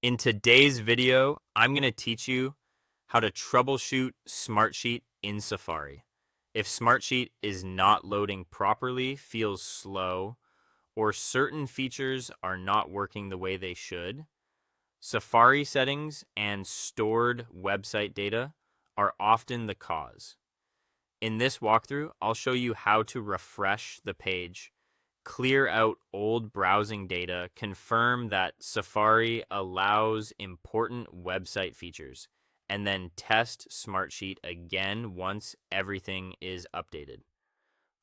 In today's video, I'm going to teach you how to troubleshoot Smartsheet in Safari. If Smartsheet is not loading properly, feels slow, or certain features are not working the way they should, Safari settings and stored website data are often the cause. In this walkthrough, I'll show you how to refresh the page, clear out old browsing data, confirm that Safari allows important website features, and then test Smartsheet again once everything is updated.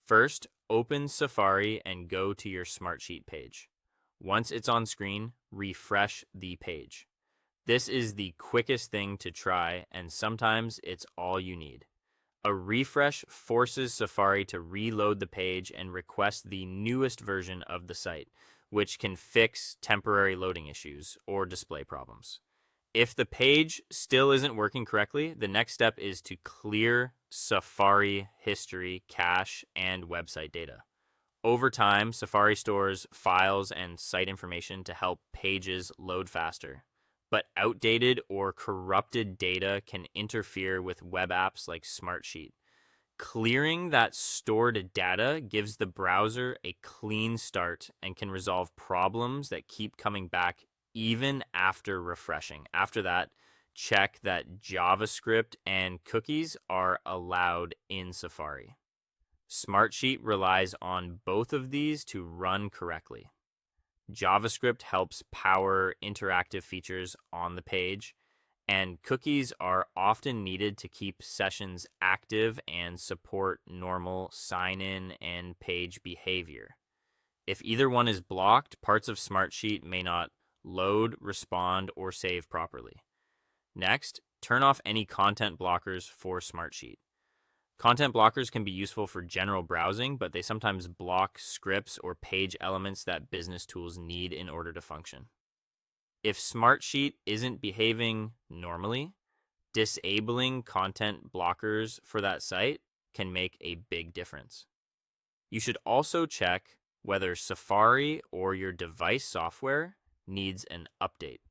First, open Safari and go to your Smartsheet page. Once it's on screen, refresh the page. This is the quickest thing to try, and sometimes it's all you need. A refresh forces Safari to reload the page and request the newest version of the site, which can fix temporary loading issues or display problems. If the page still isn't working correctly, the next step is to clear Safari history, cache, and website data. Over time, Safari stores files and site information to help pages load faster. But outdated or corrupted data can interfere with web apps like Smartsheet. Clearing that stored data gives the browser a clean start and can resolve problems that keep coming back even after refreshing. After that, check that JavaScript and cookies are allowed in Safari. Smartsheet relies on both of these to run correctly. JavaScript helps power interactive features on the page, and cookies are often needed to keep sessions active and support normal sign-in and page behavior. If either one is blocked, parts of Smartsheet may not load, respond, or save properly. Next, turn off any content blockers for Smartsheet. Content blockers can be useful for general browsing, but they sometimes block scripts or page elements that business tools need in order to function. If Smartsheet isn't behaving normally, disabling content blockers for that site can make a big difference. You should also check whether Safari or your device software needs an update.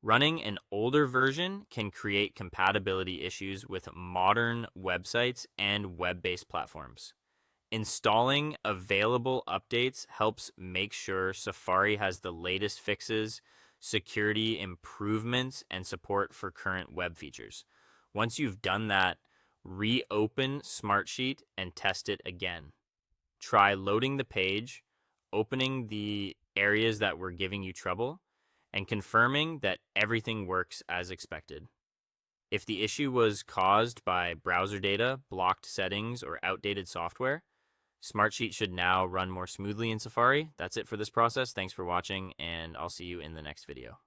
Running an older version can create compatibility issues with modern websites and web-based platforms. Installing available updates helps make sure Safari has the latest fixes, security improvements, and support for current web features. Once you've done that, reopen Smartsheet and test it again. Try loading the page, opening the areas that were giving you trouble, and confirming that everything works as expected. If the issue was caused by browser data, blocked settings, or outdated software, Smartsheet should now run more smoothly in Safari. That's it for this process. Thanks for watching, and I'll see you in the next video.